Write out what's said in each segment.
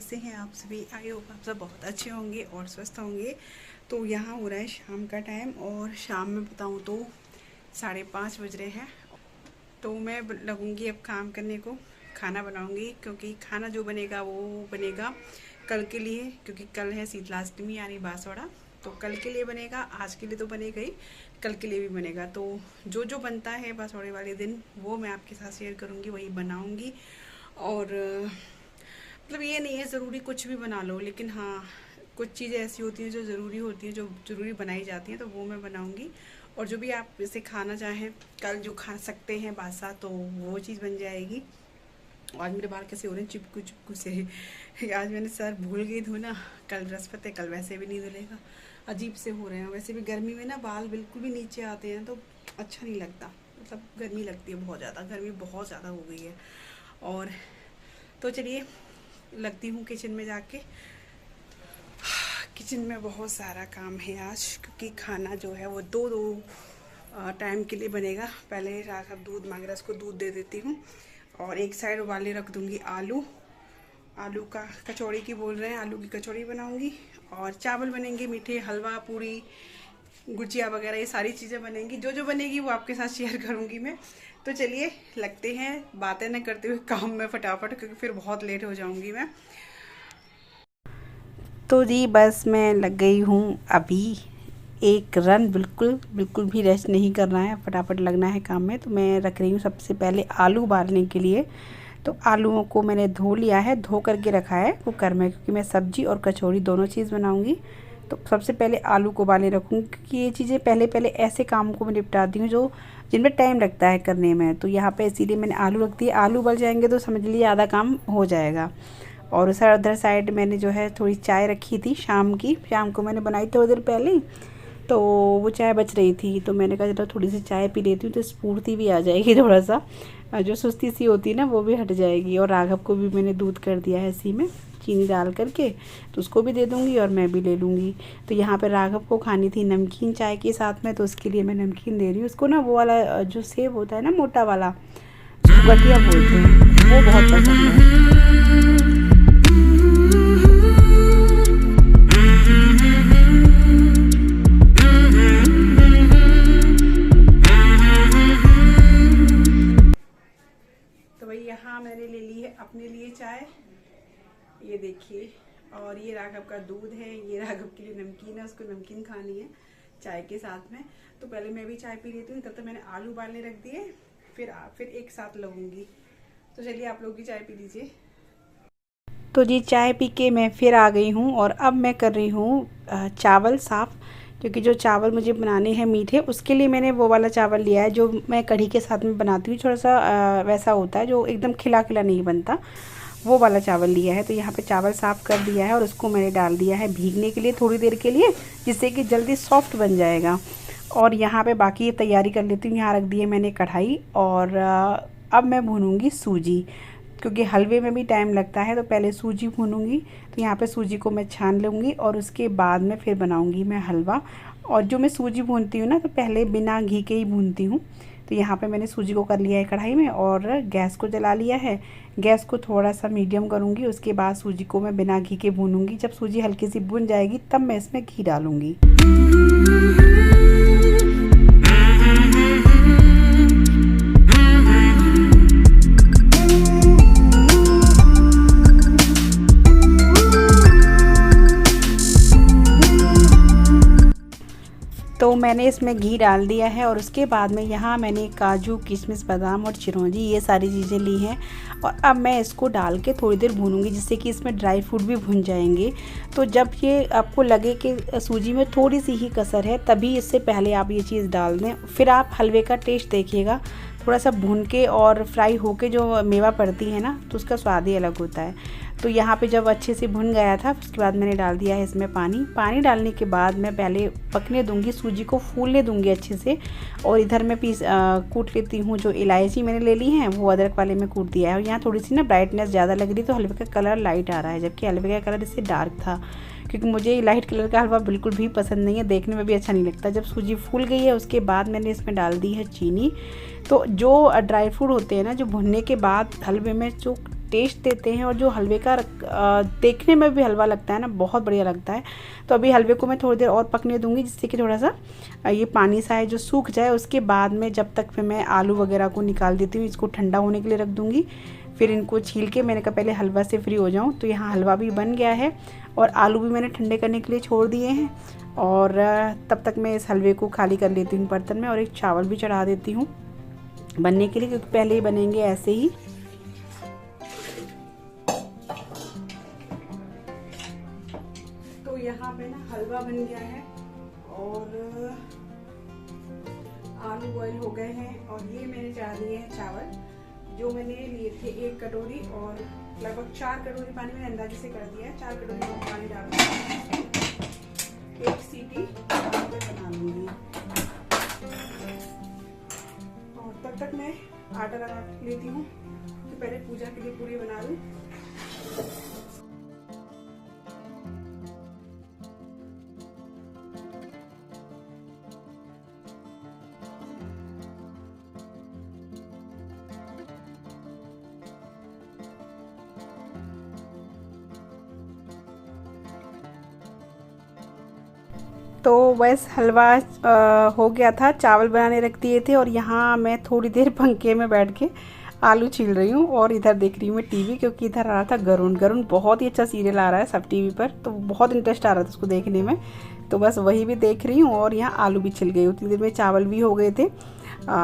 कैसे हैं आप सभी। आई होप आप सब बहुत अच्छे होंगे और स्वस्थ होंगे। तो यहाँ हो रहा है शाम का टाइम और शाम में बताऊँ तो 5:30 बज रहे हैं। तो मैं लगूँगी अब काम करने को, खाना बनाऊँगी, क्योंकि खाना जो बनेगा वो बनेगा कल के लिए, क्योंकि कल है शीतलाष्टमी यानी बांसवाड़ा। तो कल के लिए बनेगा, आज के लिए तो बनेगा ही, कल के लिए भी बनेगा। तो जो जो बनता है बांसवाड़े वाले दिन वो मैं आपके साथ शेयर करूँगी, वही बनाऊँगी। और मतलब ये नहीं है ज़रूरी कुछ भी बना लो, लेकिन हाँ कुछ चीज़ें ऐसी होती हैं जो ज़रूरी होती हैं, जो ज़रूरी बनाई जाती हैं, तो वो मैं बनाऊँगी। और जो भी आप इसे खाना चाहें कल जो खा सकते हैं बासा, तो वो चीज़ बन जाएगी। आज मेरे बाल कैसे हो रहे हैं चिपकू चिपकू से आज मैंने सर भूल गई धोना, कल बृहस्पति है, कल वैसे भी नहीं धुलेगा, अजीब से हो रहे हैं। वैसे भी गर्मी में ना बाल बिल्कुल भी नीचे आते हैं तो अच्छा नहीं लगता, मतलब गर्मी लगती है बहुत ज़्यादा, गर्मी बहुत ज़्यादा हो गई है। और तो चलिए लगती हूँ किचन में जाके। किचन में बहुत सारा काम है आज, क्योंकि खाना जो है वो दो टाइम के लिए बनेगा। पहले राघव दूध मांग रहा है, उसको दूध दे देती हूँ। और एक साइड उबाले रख दूँगी आलू का कचौड़ी की बोल रहे हैं, आलू की कचौड़ी बनाऊँगी। और चावल बनेंगे, मीठे, हलवा, पूरी, गुजिया वगैरह, ये सारी चीज़ें बनेंगी। जो जो बनेगी वो आपके साथ शेयर करूँगी मैं। तो चलिए लगते हैं बातें न करते हुए काम में फटाफट, क्योंकि फिर बहुत लेट हो जाऊँगी मैं। तो जी बस मैं लग गई हूँ अभी एक रन, बिल्कुल भी रेस्ट नहीं करना है, फटाफट लगना है काम में। तो मैं रख रही हूँ सबसे पहले आलू उबालने के लिए। तो आलूओं को मैंने धो लिया है, धो करके रखा है कुकर में, क्योंकि मैं सब्जी और कचौड़ी दोनों चीज़ बनाऊँगी। तो सबसे पहले आलू को उबाले रखूँगी, क्योंकि ये चीज़ें पहले ऐसे कामों को मैं निपटाती हूँ जो जिनमें टाइम लगता है करने में। तो यहाँ पे इसीलिए मैंने आलू रख दिए। आलू उबल जाएंगे तो समझ लीजिए आधा काम हो जाएगा। और उधर साइड मैंने जो है थोड़ी चाय रखी थी शाम को मैंने बनाई थोड़ी देर पहले, तो वो चाय बच रही थी। तो मैंने कहा चलो थोड़ी सी चाय पी लेती हूँ, तो स्फूर्ति भी आ जाएगी, थोड़ा सा जो सुस्ती सी होती है ना वो भी हट जाएगी। और राघव को भी मैंने दूध कर दिया है इसी में चीनी डाल करके, तो उसको भी दे दूँगी और मैं भी ले लूँगी। तो यहाँ पे राघव को खानी थी नमकीन चाय के साथ में, तो उसके लिए मैं नमकीन दे रही हूँ उसको। ना वो वाला जो सेब होता है ना मोटा वाला, उसको गठिया बोलते हैं, वो बहुत पसंद है। तो भाई यहाँ मैंने ले ली है अपने लिए चाय, ये देखिए। और ये राघव का दूध है, ये राघव के लिए नमकीन है, उसको नमकीन खानी है चाय के साथ में। तो पहले मैं भी चाय पी लेती हूँ, तब तक मैंने आलू उबालने रख दिए, फिर एक साथ लगूंगी। तो चलिए आप लोग भी चाय पी लीजिए। तो जी चाय पी के मैं फिर आ गई हूँ, और अब मैं कर रही हूँ चावल साफ़, क्योंकि जो चावल मुझे बनाने हैं मीठे, उसके लिए मैंने वो वाला चावल लिया है जो मैं कढ़ी के साथ में बनाती हूँ। थोड़ा सा वैसा होता है जो एकदम खिला खिला नहीं बनता, वो वाला चावल लिया है। तो यहाँ पे चावल साफ़ कर दिया है और उसको मैंने डाल दिया है भीगने के लिए थोड़ी देर के लिए, जिससे कि जल्दी सॉफ्ट बन जाएगा। और यहाँ पे बाकी तैयारी कर लेती हूँ। यहाँ रख दी है मैंने कढ़ाई, और अब मैं भूनूँगी सूजी, क्योंकि हलवे में भी टाइम लगता है। तो पहले सूजी भूनूँगी, तो यहाँ पे सूजी को मैं छान लूँगी और उसके बाद में फिर बनाऊँगी मैं हलवा। और जो मैं सूजी भूनती हूँ ना, तो पहले बिना घी के ही भूनती हूँ। तो यहाँ पे मैंने सूजी को कर लिया है कढ़ाई में, और गैस को जला लिया है। गैस को थोड़ा सा मीडियम करूँगी, उसके बाद सूजी को मैं बिना घी के भूनूँगी। जब सूजी हल्की सी भुन जाएगी तब मैं इसमें घी डालूँगी। तो मैंने इसमें घी डाल दिया है, और उसके बाद में यहाँ मैंने काजू, किशमिश, बादाम और चिरौंजी ये सारी चीज़ें ली हैं। और अब मैं इसको डाल के थोड़ी देर भूनूंगी, जिससे कि इसमें ड्राई फ्रूट भी भुन जाएंगे। तो जब ये आपको लगे कि सूजी में थोड़ी सी ही कसर है, तभी इससे पहले आप ये चीज़ डाल दें। फिर आप हलवे का टेस्ट देखिएगा, थोड़ा सा भून के और फ्राई होके जो मेवा पड़ती है ना, तो उसका स्वाद ही अलग होता है। तो यहाँ पे जब अच्छे से भुन गया था, उसके बाद मैंने डाल दिया है इसमें पानी डालने के बाद मैं पहले पकने दूंगी, सूजी को फूलने दूंगी अच्छे से। और इधर मैं कूट लेती हूँ, जो इलायची मैंने ले ली है वो अदरक वाले में कूट दिया है। और यहाँ थोड़ी सी ना ब्राइटनेस ज़्यादा लग रही, तो हलवे का कलर लाइट आ रहा है, जबकि हलवे का कलर इससे डार्क था, क्योंकि मुझे लाइट कलर का हलवा बिल्कुल भी पसंद नहीं है, देखने में भी अच्छा नहीं लगता। जब सूजी फूल गई है उसके बाद मैंने इसमें डाल दी है चीनी। तो जो ड्राई फ्रूट होते हैं ना, जो भुनने के बाद हलवे में जो टेस्ट देते हैं और जो हलवे का देखने में भी हलवा लगता है ना, बहुत बढ़िया लगता है। तो अभी हलवे को मैं थोड़ी देर और पकने दूंगी, जिससे कि थोड़ा सा ये पानी सा है जो सूख जाए। उसके बाद में जब तक फिर मैं आलू वगैरह को निकाल देती हूँ, इसको ठंडा होने के लिए रख दूँगी। फिर इनको छील के, मैंने कहा पहले हलवा से फ्री हो जाऊँ। तो यहाँ हलवा भी बन गया है और आलू भी मैंने ठंडे करने के लिए छोड़ दिए हैं। और तब तक मैं इस हलवे को खाली कर लेती हूँ बर्तन में, और एक चावल भी चढ़ा देती हूँ बनने के लिए, क्योंकि पहले ही बनेंगे ऐसे ही। तो यहाँ पे ना हलवा बन गया है और आलू बॉईल हो गए हैं, और ये मैंने चढ़ा दिए हैं चावल जो मैंने लिए थे 1 कटोरी, और लगभग 4 कटोरी पानी मैंने अंदाजे से कर दिया है। 4 कटोरी पानी डाल दूँगी, 1 सीटी बना लूँगी। और तब तक मैं आटा लगा लेती हूँ, तो पहले पूजा के लिए पूरी बना लूँ। तो बस हलवा हो गया था, चावल बनाने रख दिए थे, और यहाँ मैं थोड़ी देर पंखे में बैठ के आलू छील रही हूँ, और इधर देख रही हूँ मैं टीवी, क्योंकि इधर आ रहा था गरुण। गरुण बहुत ही अच्छा सीरियल आ रहा है सब टीवी पर, तो बहुत इंटरेस्ट आ रहा था उसको देखने में। तो बस वही भी देख रही हूँ, और यहाँ आलू भी छिल गए। उतनी देर में चावल भी हो गए थे।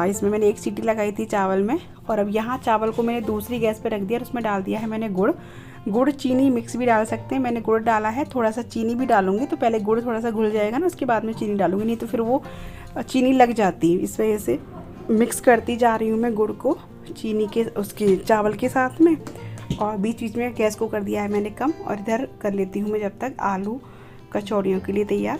इसमें मैंने 1 सीटी लगाई थी चावल में। और अब यहाँ चावल को मैंने दूसरी गैस पर रख दिया, और उसमें डाल दिया है मैंने गुड़। चीनी मिक्स भी डाल सकते हैं, मैंने गुड़ डाला है। थोड़ा सा चीनी भी डालूंगी, तो पहले गुड़ थोड़ा सा घुल जाएगा ना, उसके बाद में चीनी डालूंगी, नहीं तो फिर वो चीनी लग जाती है। इस वजह से मिक्स करती जा रही हूँ मैं गुड़ को चीनी के उसके चावल के साथ में। और बीच बीच में गैस को कर दिया है मैंने कम, और इधर कर लेती हूँ मैं जब तक आलू कचौड़ियों के लिए तैयार।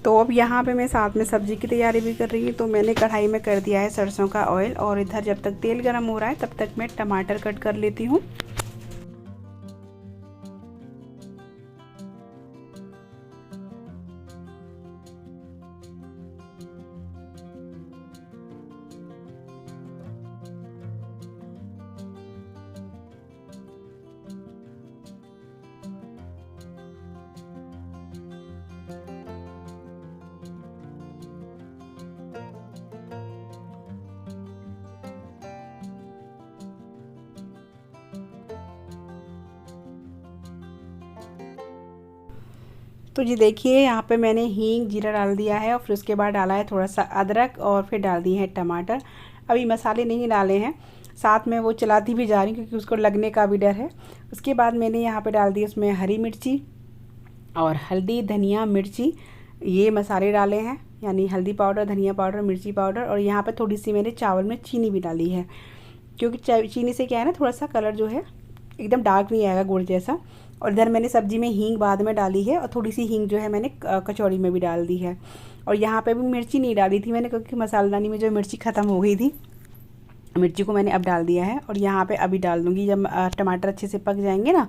तो अब यहाँ पे मैं साथ में सब्ज़ी की तैयारी भी कर रही हूँ। तो मैंने कढ़ाई में कर दिया है सरसों का ऑयल, और इधर जब तक तेल गर्म हो रहा है तब तक मैं टमाटर कट कर लेती हूँ। तो जी देखिए, यहाँ पे मैंने हींग जीरा डाल दिया है, और फिर उसके बाद डाला है थोड़ा सा अदरक, और फिर डाल दिए हैं टमाटर। अभी मसाले नहीं डाले हैं, साथ में वो चलाती भी जा रही हूँ क्योंकि उसको लगने का भी डर है। उसके बाद मैंने यहाँ पे डाल दी उसमें हरी मिर्ची और हल्दी, धनिया, मिर्ची, ये मसाले डाले हैं, यानी हल्दी पाउडर, धनिया पाउडर, मिर्ची पाउडर। और यहाँ पे थोड़ी सी मैंने चावल में चीनी भी डाली है, क्योंकि चीनी से क्या है ना, थोड़ा सा कलर जो है एकदम डार्क नहीं आएगा गुड़ जैसा। और इधर मैंने सब्ज़ी में हींग बाद में डाली है, और थोड़ी सी हींग जो है मैंने कचौड़ी में भी डाल दी है। और यहाँ पे भी मिर्ची नहीं डाली थी मैंने, क्योंकि मसालेदानी में जो मिर्ची ख़त्म हो गई थी। मिर्ची को मैंने अब डाल दिया है, और यहाँ पे अभी डाल दूँगी जब टमाटर अच्छे से पक जाएंगे ना,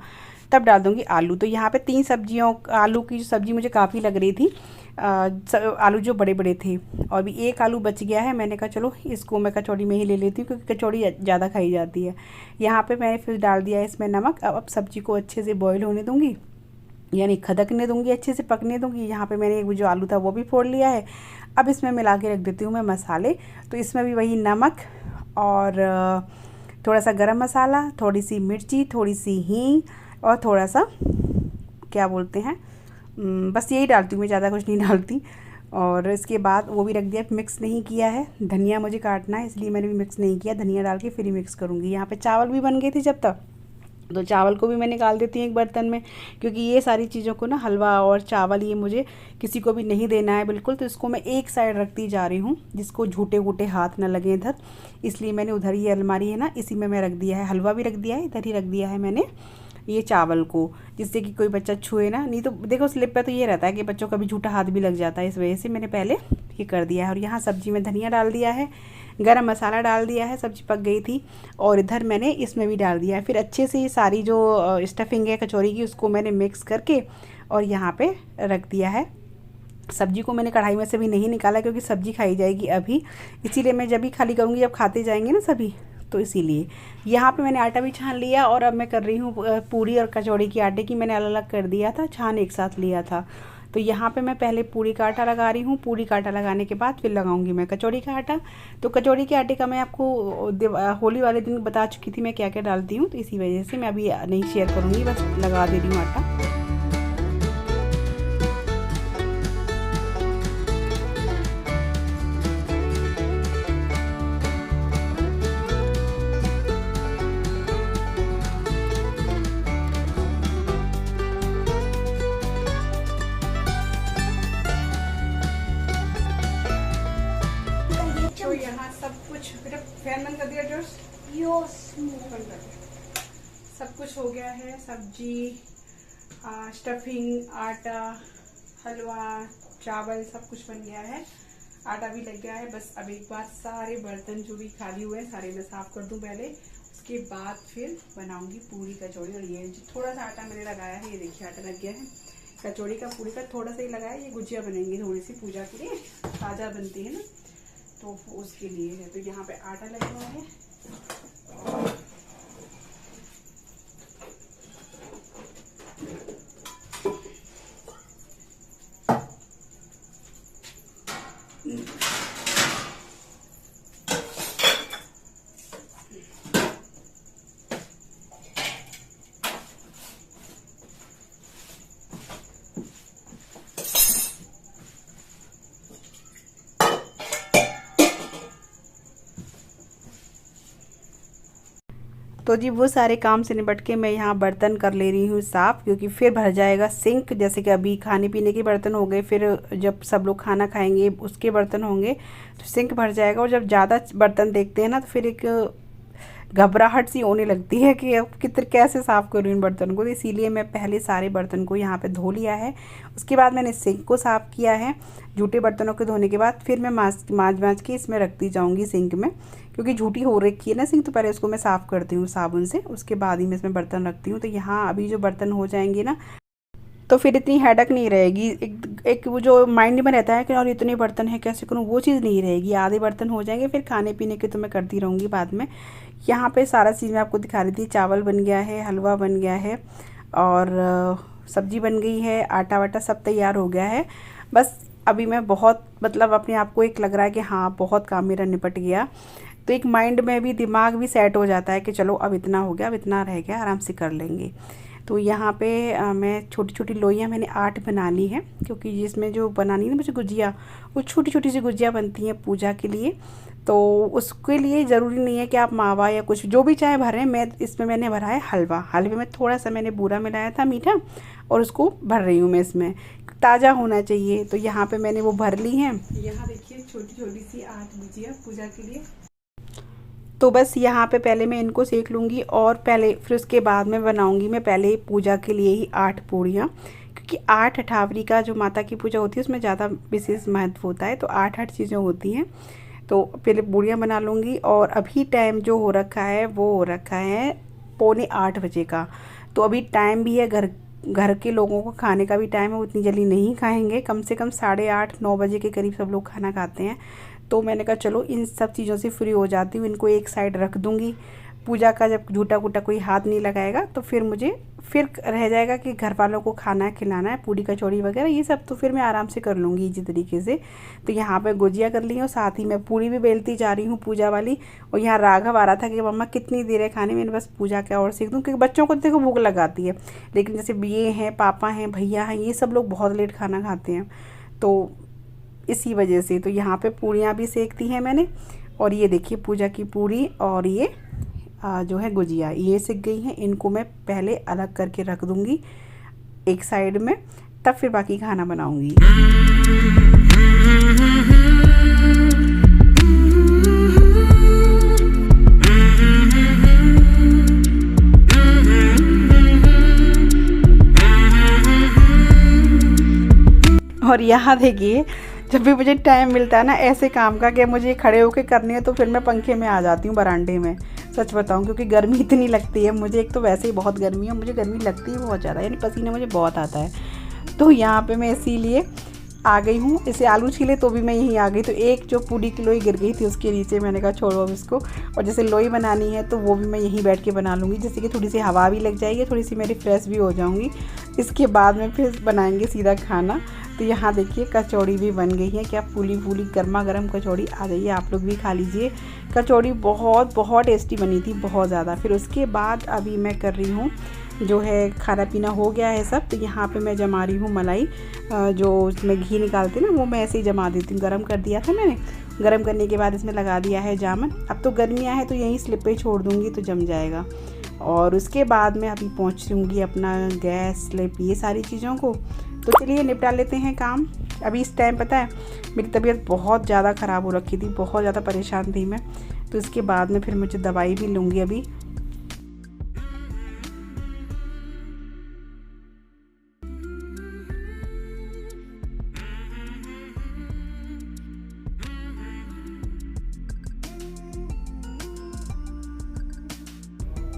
तब डाल दूँगी आलू। तो यहाँ पे 3 सब्जियों, आलू की जो सब्ज़ी मुझे काफ़ी लग रही थी, आलू जो बड़े बड़े थे, और अभी 1 आलू बच गया है। मैंने कहा चलो इसको मैं कचौड़ी में ही ले लेती हूँ, क्योंकि कचौड़ी ज़्यादा खाई जाती है। यहाँ पे मैंने फिर डाल दिया है इसमें नमक। अब सब्ज़ी को अच्छे से बॉईल होने दूँगी, यानी खदकने दूँगी, अच्छे से पकने दूँगी। यहाँ पे मैंने एक जो आलू था वो भी फोड़ लिया है। अब इसमें मिला के रख देती हूँ मैं मसाले। तो इसमें भी वही नमक, और थोड़ा सा गरम मसाला, थोड़ी सी मिर्ची, थोड़ी सी हींग, और थोड़ा सा क्या बोलते हैं, बस यही डालती हूँ मैं, ज़्यादा कुछ नहीं डालती। और इसके बाद वो भी रख दिया, मिक्स नहीं किया है। धनिया मुझे काटना है इसलिए मैंने भी मिक्स नहीं किया, धनिया डाल के फिर ही मिक्स करूँगी। यहाँ पे चावल भी बन गए थे जब तक, तो चावल को भी मैं निकाल देती हूँ एक बर्तन में, क्योंकि ये सारी चीज़ों को ना, हलवा और चावल ये मुझे किसी को भी नहीं देना है बिल्कुल। तो इसको मैं एक साइड रखती जा रही हूँ, जिसको झूठे वूटे हाथ ना लगे इधर, इसलिए मैंने उधर ही अलमारी है ना, इसी में मैं रख दिया है। हलवा भी रख दिया है, इधर ही रख दिया है मैंने ये चावल को, जिससे कि कोई बच्चा छुए ना। नहीं तो देखो स्लिप पे तो ये रहता है कि बच्चों का भी झूठा हाथ भी लग जाता है, इस वजह से मैंने पहले ये कर दिया है। और यहाँ सब्ज़ी में धनिया डाल दिया है, गरम मसाला डाल दिया है, सब्ज़ी पक गई थी, और इधर मैंने इसमें भी डाल दिया है। फिर अच्छे से ये सारी जो स्टफिंग है कचौरी की, उसको मैंने मिक्स करके और यहाँ पे रख दिया है। सब्जी को मैंने कढ़ाई में से भी नहीं निकाला, क्योंकि सब्जी खाई जाएगी अभी, इसीलिए मैं जब भी खाली करूँगी, जब खाते जाएंगे ना सभी, तो इसीलिए। यहाँ पे मैंने आटा भी छान लिया, और अब मैं कर रही हूँ पूरी और कचौड़ी की आटे की मैंने अलग अलग कर दिया था, छान एक साथ लिया था। तो यहाँ पे मैं पहले पूरी का आटा लगा रही हूँ, पूरी का आटा लगाने के बाद फिर लगाऊंगी मैं कचौड़ी का आटा। तो कचौड़ी के आटे का मैं आपको होली वाले दिन बता चुकी थी मैं क्या क्या डालती हूँ, तो इसी वजह से मैं अभी नहीं शेयर करूँगी, बस लगा दे रही हूँ आटा। तो यहाँ सब कुछ बेटा फैन बंद कर दिया, जोश बंद कर दिया। सब कुछ हो गया है, सब्जी, स्टफिंग, आटा, हलवा, चावल, सब कुछ बन गया है। आटा भी लग गया है। बस अब एक बार सारे बर्तन जो भी खाली हुए हैं सारे मैं साफ कर दूं पहले, उसके बाद फिर बनाऊंगी पूरी कचौड़ी। और ये थोड़ा सा आटा मैंने लगाया है, ये देखिए आटा लग गया है। कचौड़ी का पूरी का थोड़ा सा ही लगाया, ये गुजिया बनेंगी थोड़ी सी पूजा के लिए, ताज़ा बनती है ना, तो उसके लिए है। तो यहाँ पे आटा लगा हुआ है, तो जी वो सारे काम से निपट के मैं यहाँ बर्तन कर ले रही हूँ साफ़, क्योंकि फिर भर जाएगा सिंक। जैसे कि अभी खाने पीने के बर्तन हो गए, फिर जब सब लोग खाना खाएंगे उसके बर्तन होंगे, तो सिंक भर जाएगा। और जब ज़्यादा बर्तन देखते हैं ना, तो फिर एक घबराहट सी होने लगती है कि अब कैसे साफ़ करूँ इन बर्तन को। तो इसीलिए मैं पहले सारे बर्तन को यहाँ पे धो लिया है, उसके बाद मैंने सिंक को साफ़ किया है। झूठे बर्तनों के धोने के बाद फिर मैं माँज के इसमें रखती जाऊँगी सिंक में, क्योंकि झूठी हो रखी है ना सिंक, तो पहले उसको मैं साफ़ करती हूँ साबुन से, उसके बाद ही मैं इसमें बर्तन रखती हूँ। तो यहाँ अभी जो बर्तन हो जाएंगे ना, तो फिर इतनी हेडक नहीं रहेगी। एक वो जो माइंड में रहता है कि और इतने बर्तन हैं कैसे करूँ, वो चीज़ नहीं रहेगी। आधे बर्तन हो जाएंगे, फिर खाने पीने के तो मैं करती रहूँगी बाद में। यहाँ पे सारा चीज़ मैं आपको दिखा रही थी। चावल बन गया है, हलवा बन गया है, और सब्जी बन गई है, आटा वाटा सब तैयार हो गया है। बस अभी मैं बहुत मतलब अपने आप को एक लग रहा है कि हाँ बहुत काम मेरा निपट गया। तो एक माइंड में भी, दिमाग भी सेट हो जाता है कि चलो अब इतना हो गया, अब इतना रह गया, आराम से कर लेंगे। तो यहाँ पे मैं छोटी छोटी लोइयाँ मैंने 8 बना ली हैं, क्योंकि जिसमें जो बनानी है ना मुझे गुजिया, वो छोटी छोटी सी गुजिया बनती हैं पूजा के लिए। तो उसके लिए ज़रूरी नहीं है कि आप मावा या कुछ जो भी चाहे भरें। मैं इसमें मैंने भरा है हलवा। हलवे में थोड़ा सा मैंने बूरा मिलाया था मीठा, और उसको भर रही हूँ मैं इसमें, ताज़ा होना चाहिए। तो यहाँ पे मैंने वो भर ली हैं। यहाँ देखिए छोटी छोटी सी 8 गुजिया पूजा के लिए। तो बस यहाँ पे पहले मैं इनको सेक लूँगी, और फिर उसके बाद में बनाऊँगी मैं पहले पूजा के लिए ही 8 पूड़ियाँ, क्योंकि 8 अठावरी का जो माता की पूजा होती है उसमें ज़्यादा विशेष महत्व होता है। तो 8 चीज़ें होती हैं। तो पहले पूड़ियाँ बना लूँगी। और अभी टाइम जो हो रखा है वो हो रखा है 7:45 बजे का। तो अभी टाइम भी है, घर के लोगों को खाने का भी टाइम है, वो इतनी जल्दी नहीं खाएंगे। कम से कम 8:30-9 बजे के करीब सब लोग खाना खाते हैं। तो मैंने कहा चलो इन सब चीज़ों से फ्री हो जाती हूँ, इनको एक साइड रख दूँगी। पूजा का जब झूठा कूटा कोई हाथ नहीं लगाएगा, तो फिर मुझे फिर रह जाएगा कि घर वालों को खाना खिलाना है, पूड़ी कचौड़ी वगैरह ये सब, तो फिर मैं आराम से कर लूँगी इसी तरीके से। तो यहाँ पे गुजिया कर ली, और साथ ही मैं पूड़ी भी बेलती जा रही हूँ पूजा वाली। और यहाँ राघव आ रहा था कि मम्मा कितनी देर है खाने में, मैंने बस पूजा क्या और सीख दूँ, क्योंकि बच्चों को देखो भूख लगाती है, लेकिन जैसे ये हैं, पापा हैं, भैया हैं, ये सब लोग बहुत लेट खाना खाते हैं। तो इसी वजह से। तो यहाँ पे पूरियाँ भी सेक दी हैं मैंने, और ये देखिए पूजा की पूरी और ये जो है गुजिया ये सिक गई हैं। इनको मैं पहले अलग करके रख दूँगी एक साइड में, तब फिर बाकी खाना बनाऊँगी। और यहाँ देखिए जब भी मुझे टाइम मिलता है ना ऐसे काम का कि मुझे खड़े होकर करनी है, तो फिर मैं पंखे में आ जाती हूँ बरामदे में, सच बताऊँ, क्योंकि गर्मी इतनी लगती है मुझे। एक तो वैसे ही बहुत गर्मी है, मुझे गर्मी लगती है बहुत ज़्यादा, यानी पसीना मुझे बहुत आता है। तो यहाँ पे मैं इसीलिए आ गई हूँ। इसे आलू छीले तो भी मैं यहीं आ गई, तो एक जो पूरी की लोई गिर गई थी उसके नीचे मैंने कहा छोड़ो अब इसको। और जैसे लोई बनानी है तो वो भी मैं यहीं बैठ के बना लूँगी, जिससे कि थोड़ी सी हवा भी लग जाएगी, थोड़ी सी मैं रिफ्रेश भी हो जाऊँगी। इसके बाद में फिर बनाएंगे सीधा खाना। तो यहाँ देखिए कचौड़ी भी बन गई है, क्या फूली फूली गर्मा गर्म कचौड़ी। आ जाइए आप लोग भी खा लीजिए। कचौड़ी बहुत बहुत टेस्टी बनी थी, बहुत ज़्यादा। फिर उसके बाद अभी मैं कर रही हूँ जो है खाना पीना हो गया है सब। तो यहाँ पे मैं जमा रही हूँ मलाई, जो उसमें घी निकालते ना वो मैं ऐसे ही जमा देती हूँ। गरम कर दिया था मैंने, गरम करने के बाद इसमें लगा दिया है जामन। अब तो गर्मियाँ हैं तो यहीं स्लिप पे छोड़ दूँगी तो जम जाएगा। और उसके बाद मैं अभी पहुँचूँगी अपना गैस स्लिप ये सारी चीज़ों को। तो चलिए निपटा लेते हैं काम। अभी इस टाइम पता है मेरी तबीयत बहुत ज़्यादा ख़राब हो रखी थी, बहुत ज़्यादा परेशान थी मैं। तो इसके बाद में फिर मुझे दवाई भी लूँगी अभी।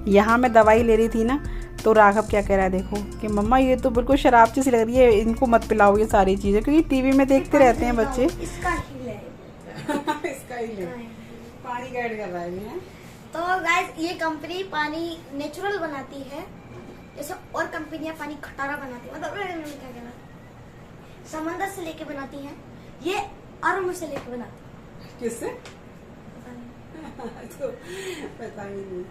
यहाँ मैं दवाई ले रही थी ना, तो राघव क्या कह रहा है देखो कि मम्मा ये तो बिल्कुल शराब सी लग रही है, इनको मत पिलाओ ये सारी चीज़ें, क्योंकि टीवी में देखते रहते हैं बच्चे। इसका ही ले इसका ही ले पानी का ऐड कर रहा है। तो गाइस ये कंपनी पानी नेचुरल बनाती है, जैसे और कंपनियां पानी खटारा बनाती है, मतलब क्या कहना, समंदर से लेके बनाती हैं, ये अरब से लेके बनाती है। किससे तो पता ही नहीं।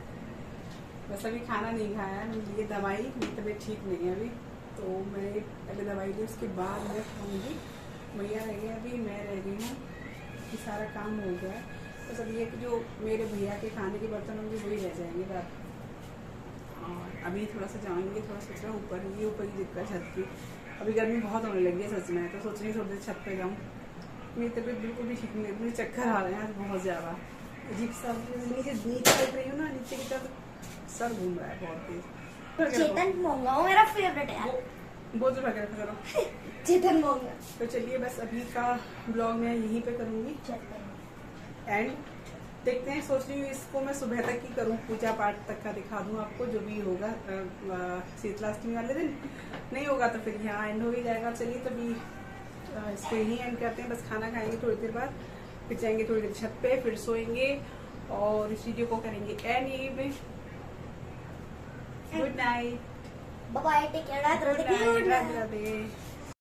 बस अभी खाना नहीं खाया, ये दवाई, मेरी तबीयत ठीक नहीं है अभी, तो मैं पहले दवाई ली उसके बाद मैं खाऊंगी। भैया रह गए अभी, मैं रह गई हूँ कि सारा काम हो गया। बस अब ये कि जो मेरे भैया के खाने के बर्तन होंगे वही रह जाएंगे रात। और अभी थोड़ा सा जाएंगे, थोड़ा सोच रहा हूँ ऊपर ही दिक्कत छत की। अभी गर्मी बहुत होने लगी है सच में, तो सोच रही थोड़ी देर छत पे जाऊँ। मेरी तबीयत बिल्कुल भी ठीक नहीं है, मुझे चक्कर आ रहे हैं आज बहुत ज़्यादा। अजीब सा नीचे चल रही हूँ ना, नीचे की तरफ सर घूम रहा है बहुत तेज। चेतन मोंगा मेरा फेवरेट है, बहुत वगैरह करो चेतन मोंगा। तो चलिए बस अभी का ब्लॉग मैं यहीं पे करूँगी एंड देखते हैं। सोच रही हूँ इसको मैं सुबह तक ही करूँ, पूजा पाठ तक का दिखा दूँ आपको जो भी होगा। शीतलाष्टमी वाले दिन नहीं होगा तो फिर यहाँ एंड हो ही जाएगा। चलिए तभी इसको यहीं एंड करते हैं। बस खाना खाएंगे थोड़ी देर बाद, फिर जाएंगे थोड़ी देर छत पे, फिर सोएंगे और इस वीडियो को करेंगे एंड यहीं पे। Good night, bye, take care, Radhe Radhe.